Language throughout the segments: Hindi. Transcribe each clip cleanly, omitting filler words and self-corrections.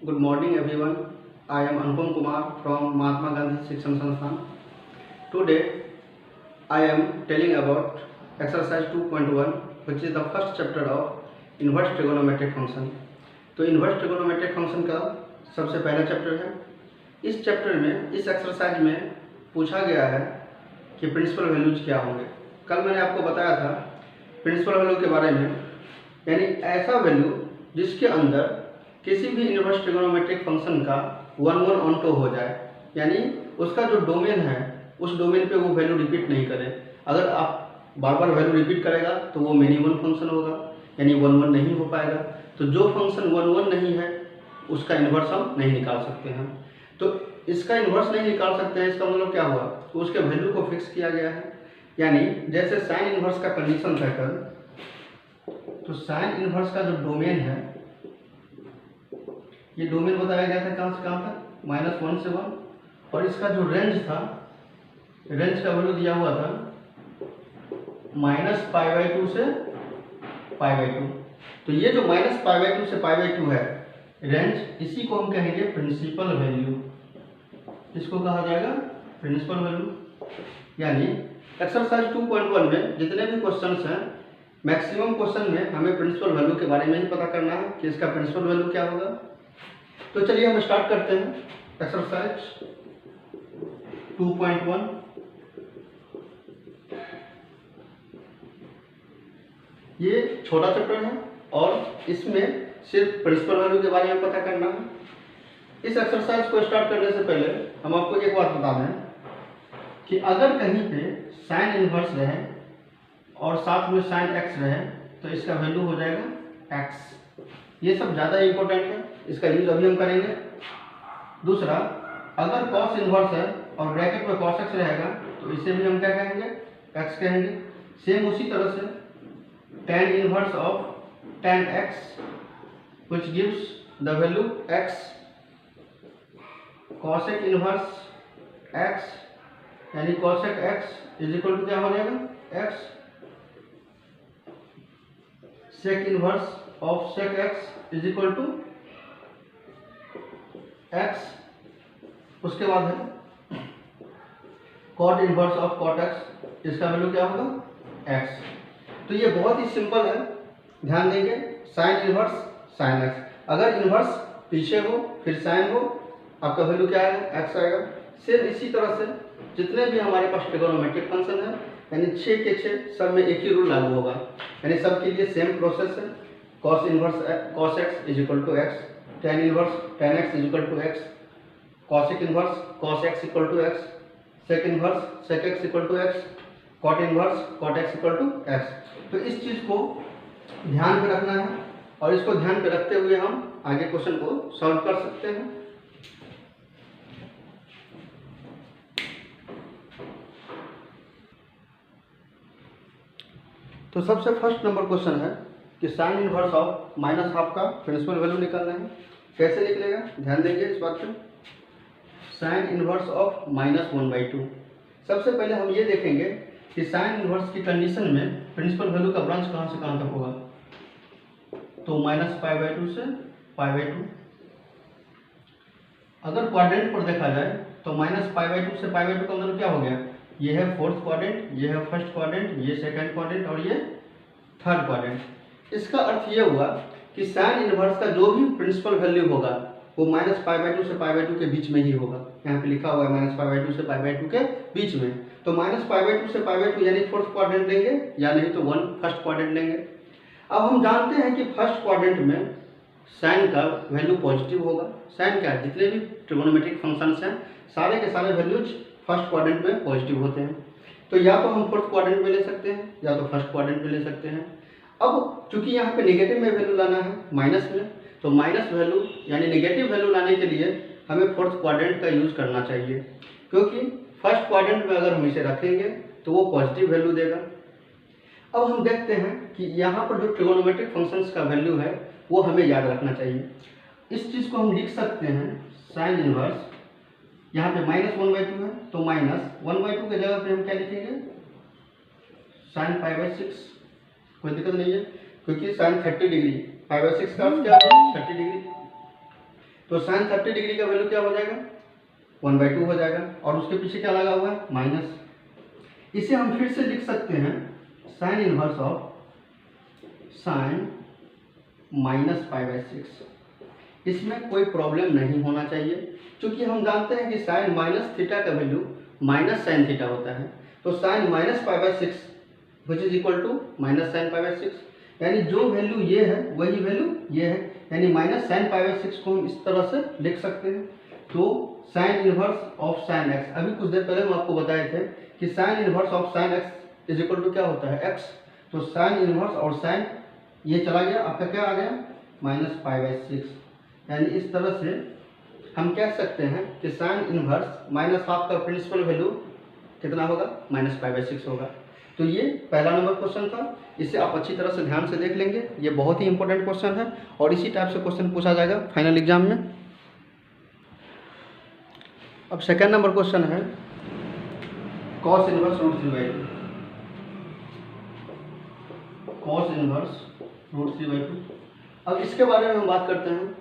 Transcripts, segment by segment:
Good morning everyone. I am Anupam Kumar from Mahatma Gandhi Shikshan Sansthan. Today I am telling about exercise 2.1 which is the first chapter of inverse trigonometric function. तो इन्वर्स ट्रिगोनोमेट्रिक फंक्शन का सबसे पहला चैप्टर है। इस चैप्टर में इस एक्सरसाइज में पूछा गया है कि प्रिंसिपल वैल्यूज क्या होंगे। कल मैंने आपको बताया था प्रिंसिपल वैल्यू के बारे में, यानी ऐसा वैल्यू जिसके अंदर किसी भी इन्वर्स ट्रिगोनोमेट्रिक फंक्शन का 1 ऑन टू हो जाए, यानी उसका जो डोमेन है उस डोमेन पे वो वैल्यू रिपीट नहीं करे। अगर आप बार बार वैल्यू रिपीट करेगा तो वो मिनिमम फंक्शन होगा, यानी 1 नहीं हो पाएगा। तो जो फंक्शन 1 नहीं है उसका इन्वर्स हम नहीं निकाल सकते हैं। तो इसका इन्वर्स नहीं निकाल सकते हैं, इसका मतलब क्या हुआ, तो उसके वैल्यू को फिक्स किया गया है। यानी जैसे साइन इन्वर्स का कंडीशन था कल, तो साइन इन्वर्स का जो डोमेन है, ये डोमेन बताया गया था कहाँ से कहाँ तक, -1 से 1, और इसका जो रेंज था, रेंज का वैल्यू दिया हुआ था -π/2 से π/2। तो ये जो -π/2 से π/2 है रेंज, इसी को हम कहेंगे प्रिंसिपल वैल्यू। इसको कहा जाएगा प्रिंसिपल वैल्यू। यानी एक्सरसाइज 2.1 में जितने भी क्वेश्चंस हैं, मैक्सिमम क्वेश्चन में हमें प्रिंसिपल वैल्यू के बारे में ही पता करना है कि इसका प्रिंसिपल वैल्यू क्या होगा। तो चलिए हम स्टार्ट करते हैं एक्सरसाइज 2.1। ये छोटा चैप्टर है और इसमें सिर्फ प्रिंसिपल वैल्यू के बारे में पता करना है। इस एक्सरसाइज को स्टार्ट करने से पहले हम आपको एक बात बता दें कि अगर कहीं पे साइन इन्वर्स रहे और साथ में साइन एक्स रहे तो इसका वैल्यू हो जाएगा एक्स। ये सब ज़्यादा इंपॉर्टेंट है, इसका यूज अभी हम करेंगे। दूसरा, अगर कॉस इन्वर्स है और ब्रैकेट में कॉस एक्स रहेगा तो इसे भी हम क्या कहेंगे, एक्स कहेंगे। सेम उसी तरह से tan inverse of tan x which gives the value x, cosec inverse x यानी cosec x is equal to क्या हो जाएगा x, sec inverse of sec x is equal to x। उसके बाद है cot inverse of cot x, इसका वैल्यू क्या होगा x। तो ये बहुत ही सिंपल है, ध्यान देंगे। साइन इनवर्स साइन एक्स, अगर इनवर्स पीछे हो फिर साइन हो, आपका वैल्यू क्या आएगा, एक्स आएगा। सेम इसी तरह से जितने भी हमारे पास ट्रिगोनोमेट्रिक फंक्शन है, यानी 6 के 6 सब में एक ही रूल लागू होगा, यानी सब के लिए सेम प्रोसेस है। Cos inverse cos x is equal to x, tan inverse tan x is equal to x, cosec inverse cos x equal to x, sec inverse sec x equal to x, cot inverse cot x equal to x. तो इस चीज़ को ध्यान पे रखना है और इसको ध्यान पे रखते हुए हम आगे क्वेश्चन को सॉल्व कर सकते हैं। तो सबसे फर्स्ट नंबर क्वेश्चन है कि साइन इनवर्स ऑफ -½ का प्रिंसिपल वैल्यू निकालना है। कैसे निकलेगा, ध्यान देंगे इस बात पे। Sign inverse of -1/2। सबसे पहले हम ये देखेंगे कि साइन इनवर्स की कंडीशन में प्रिंसिपल वैल्यू का ब्रांच कहाँ से कहाँ तक होगा, तो -π/2 से π/2। अगर क्वाड्रेंट पर देखा जाए तो -π/2 से π/2 का मतलब क्या हो गया, ये है फोर्थ क्वाड्रेंट, ये है फर्स्ट क्वाड्रेंट, ये सेकंड क्वाड्रेंट और ये थर्ड क्वाड्रेंट। इसका अर्थ ये हुआ कि साइन इनवर्स का जो भी प्रिंसिपल वैल्यू होगा वो -π/2 से π/2 के बीच में ही होगा। यहाँ पे लिखा हुआ है -π/2 से π/2 के बीच में। तो -π/2 से π/2 यानी फोर्थ क्वाड्रेंट लेंगे या नहीं तो फर्स्ट क्वाड्रेंट लेंगे। अब हम जानते हैं कि फर्स्ट क्वाड्रेंट में साइन का वैल्यू पॉजिटिव होगा। साइन क्या है, जितने भी ट्रिगोनोमेट्रिक फंक्शंस हैं सारे के सारे वैल्यूज फर्स्ट क्वाड्रेंट में पॉजिटिव होते हैं। तो या तो हम फोर्थ क्वाड्रेंट में ले सकते हैं या तो फर्स्ट क्वाड्रेंट में ले सकते हैं। अब चूंकि यहाँ पे नेगेटिव में वैल्यू लाना है माइनस में, तो माइनस वैल्यू यानी नेगेटिव वैल्यू लाने के लिए हमें फोर्थ क्वाड्रेंट का यूज करना चाहिए, क्योंकि फर्स्ट क्वाड्रेंट में अगर हम इसे रखेंगे तो वो पॉजिटिव वैल्यू देगा। अब हम देखते हैं कि यहाँ पर जो ट्रिगोनोमेट्रिक फंक्शंस का वैल्यू है वो हमें याद रखना चाहिए। इस चीज़ को हम लिख सकते हैं साइन इनवर्स, यहाँ पे -1/2 है तो -1/2 के जगह पे हम क्या लिखेंगे, साइन π/6। कोई दिक्कत नहीं है क्योंकि साइन 30 डिग्री, 5/6 का अर्थ क्या है 30 डिग्री। तो साइन 30 डिग्री का वैल्यू क्या हो जाएगा, 1/2 हो जाएगा, और उसके पीछे क्या लगा हुआ है, माइनस। इसे हम फिर से लिख सकते हैं साइन इनवर्स ऑफ साइन -π/6। इसमें कोई प्रॉब्लम नहीं होना चाहिए, क्योंकि हम जानते हैं कि साइन माइनस थीटा का वैल्यू माइनस साइन थीटा होता है। तो sine -π/6 which is equal to minus sine π/6, यानी जो वैल्यू ये है वही वैल्यू ये है, यानी माइनस साइन π/6 को हम इस तरह से लिख सकते हैं। तो sine inverse of sine x, अभी कुछ देर पहले हम आपको बताए थे कि sine inverse of sine x is equal to क्या होता है, एक्स। तो साइन इनवर्स और साइन ये चला गया, आपका क्या आ गया, -π/6। यानी इस तरह से हम कह सकते हैं कि साइन इनवर्स माइनस हाफ का प्रिंसिपल वैल्यू कितना होगा, -π/6 होगा। तो ये पहला नंबर क्वेश्चन था, इसे आप अच्छी तरह से ध्यान से देख लेंगे, ये बहुत ही इंपॉर्टेंट क्वेश्चन है और इसी टाइप से क्वेश्चन पूछा जाएगा फाइनल एग्जाम में। अब सेकेंड नंबर क्वेश्चन है cos इनवर्स √3/2, cos इनवर्स √3/2। अब इसके बारे में हम बात करते हैं,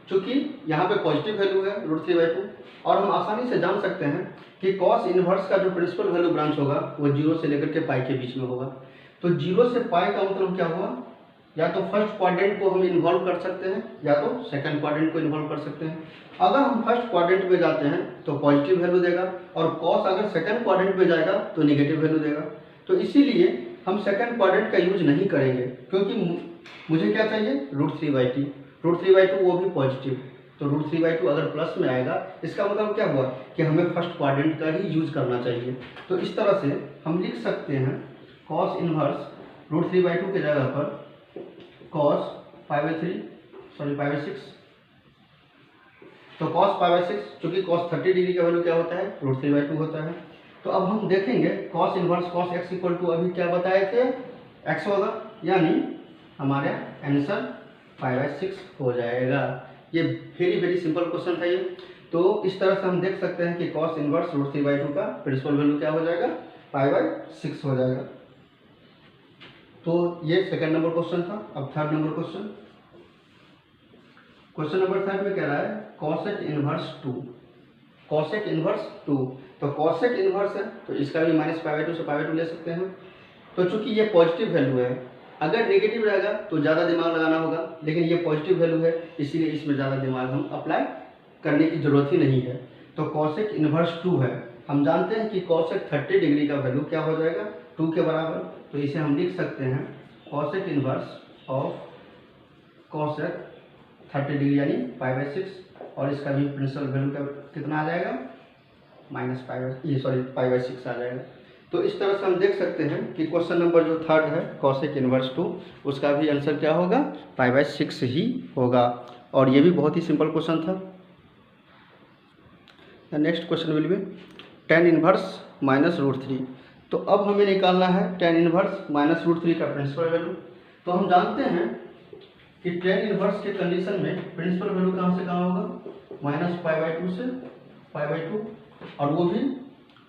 चूँकि यहाँ पे पॉजिटिव वैल्यू है √3/2 और हम आसानी से जान सकते हैं कि cos इनवर्स का जो प्रिंसिपल वैल्यू ब्रांच होगा वो 0 से लेकर के पाई के बीच में होगा। तो 0 से पाई का मतलब क्या हुआ, या तो फर्स्ट क्वाड्रेंट को हम इन्वॉल्व कर सकते हैं या तो सेकंड क्वाड्रेंट को इन्वॉल्व कर सकते हैं। अगर हम फर्स्ट क्वाड्रेंट में जाते हैं तो पॉजिटिव वैल्यू देगा, और cos अगर सेकंड क्वाड्रेंट में जाएगा तो नेगेटिव वैल्यू देगा। तो इसीलिए हम सेकंड क्वाड्रेंट का यूज नहीं करेंगे, क्योंकि मुझे क्या चाहिए, √3/2, √3/2 वो भी पॉजिटिव। तो √3/2 अगर प्लस में आएगा इसका मतलब क्या हुआ कि हमें फर्स्ट क्वाड्रेंट का ही यूज करना चाहिए। तो इस तरह से हम लिख सकते हैं cos इनवर्स √3/2 के जगह पर cos π/6। तो cos π/6, चूँकि cos 30 डिग्री का वैल्यू क्या होता है, √3/2 होता है। तो अब हम देखेंगे cos inverse cos x equal to अभी क्या बताए थे, x होगा, यानी हमारा आंसर π/6 हो जाएगा। ये वेरी सिंपल क्वेश्चन था ये। तो इस तरह से हम देख सकते हैं कि cos इनवर्स √3/2 का प्रिंसिपल वैल्यू क्या हो जाएगा, π/6 हो जाएगा। तो ये सेकंड नंबर क्वेश्चन था। अब third number question, question number third में कह रहा है cosec इनवर्स 2, cosec इनवर्स 2। तो cosec इनवर्स है तो इसका भी -π/2 से π/2 ले सकते हैं। तो चूंकि ये पॉजिटिव वैल्यू है, अगर नेगेटिव रहेगा तो ज़्यादा दिमाग लगाना होगा, लेकिन ये पॉजिटिव वैल्यू है इसीलिए इसमें ज़्यादा दिमाग हम अप्लाई करने की ज़रूरत ही नहीं है। तो cosec इनवर्स 2 है, हम जानते हैं कि cosec 30 डिग्री का वैल्यू क्या हो जाएगा, 2 के बराबर। तो इसे हम लिख सकते हैं cosec inverse of cosec 30 degree यानी π/6, और इसका भी प्रिंसिपल वैल्यू का कितना आ जाएगा, π/6 आ जाएगा। तो इस तरह से हम देख सकते हैं कि क्वेश्चन नंबर जो थर्ड है cosec इनवर्स 2, उसका भी आंसर क्या होगा, π/6 ही होगा, और ये भी बहुत ही सिंपल क्वेश्चन था। Next question will be tan inverse -√3। तो अब हमें निकालना है tan इनवर्स -√3 का प्रिंसिपल वैल्यू। तो हम जानते हैं कि tan इनवर्स के कंडीशन में प्रिंसिपल वैल्यू कहाँ से कहाँ होगा, -π/2 से π/2, और वो भी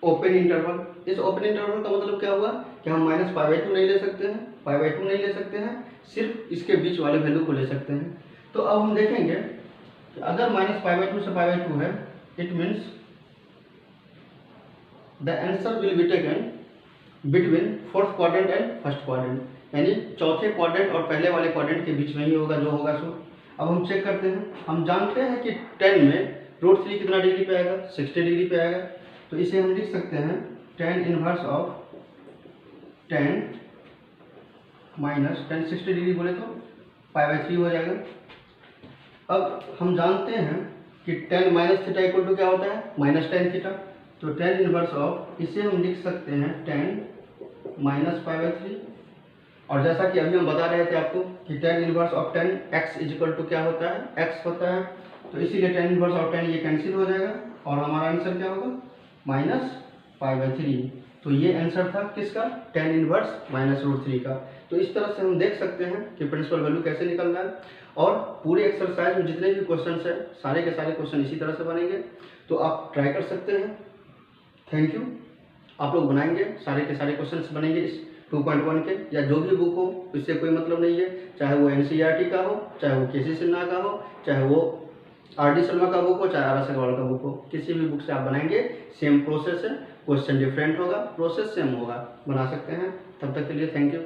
ओपन इंटरवल। इस ओपन इंटरवल का मतलब क्या हुआ कि हम -π/2 नहीं ले सकते हैं, π/2 नहीं ले सकते हैं, सिर्फ इसके बीच वाले वैल्यू को ले सकते हैं। तो अब हम देखेंगे कि अगर -π/2 से π/2 है, it means the answer will be taken between fourth quadrant and first quadrant, यानी चौथे क्वाड्रेंट और पहले वाले क्वाड्रेंट के बीच में ही होगा जो होगा सो। अब हम चेक करते हैं, हम जानते हैं कि 10 में √3 कितना डिग्री पे आएगा, 60 डिग्री पे आएगा। तो इसे हम लिख सकते हैं tan इनवर्स ऑफ 10 - 10 60 डिग्री बोले तो π/3 हो जाएगा। अब हम जानते हैं कि tan - थीटा इक्वल टू क्या होता है, -tan थीटा। तो tan इनवर्स ऑफ, इसे हम लिख सकते हैं tan -π/3, और जैसा कि अभी हम बता रहे थे आपको कि tan inverse of 10 x is equal to क्या होता है, x होता है। तो इसीलिए tan इनवर्स ऑफ 10 ये कैंसिल हो जाएगा और हमारा आंसर क्या होगा, -π/3। तो ये आंसर था किसका, tan इनवर्स -√3 का। तो इस तरह से हम देख सकते हैं कि प्रिंसिपल वैल्यू कैसे निकलना है, और पूरे एक्सरसाइज में जितने भी क्वेश्चन है सारे के सारे क्वेश्चन इसी तरह से बनेंगे। तो आप ट्राई कर सकते हैं। Thank you. आप लोग बनाएंगे, सारे के सारे क्वेश्चन बनेंगे इस 2.1 के, या जो भी बुक हो इससे कोई मतलब नहीं है, चाहे वो NCERT का हो, चाहे वो KC सिन्हा का हो, चाहे वो RD शर्मा का बुक हो चाहे RS अग्रवाल का बुक हो, किसी भी बुक से आप बनाएंगे सेम प्रोसेस है, क्वेश्चन डिफरेंट होगा, प्रोसेस सेम होगा, बना सकते हैं। तब तक के लिए थैंक यू।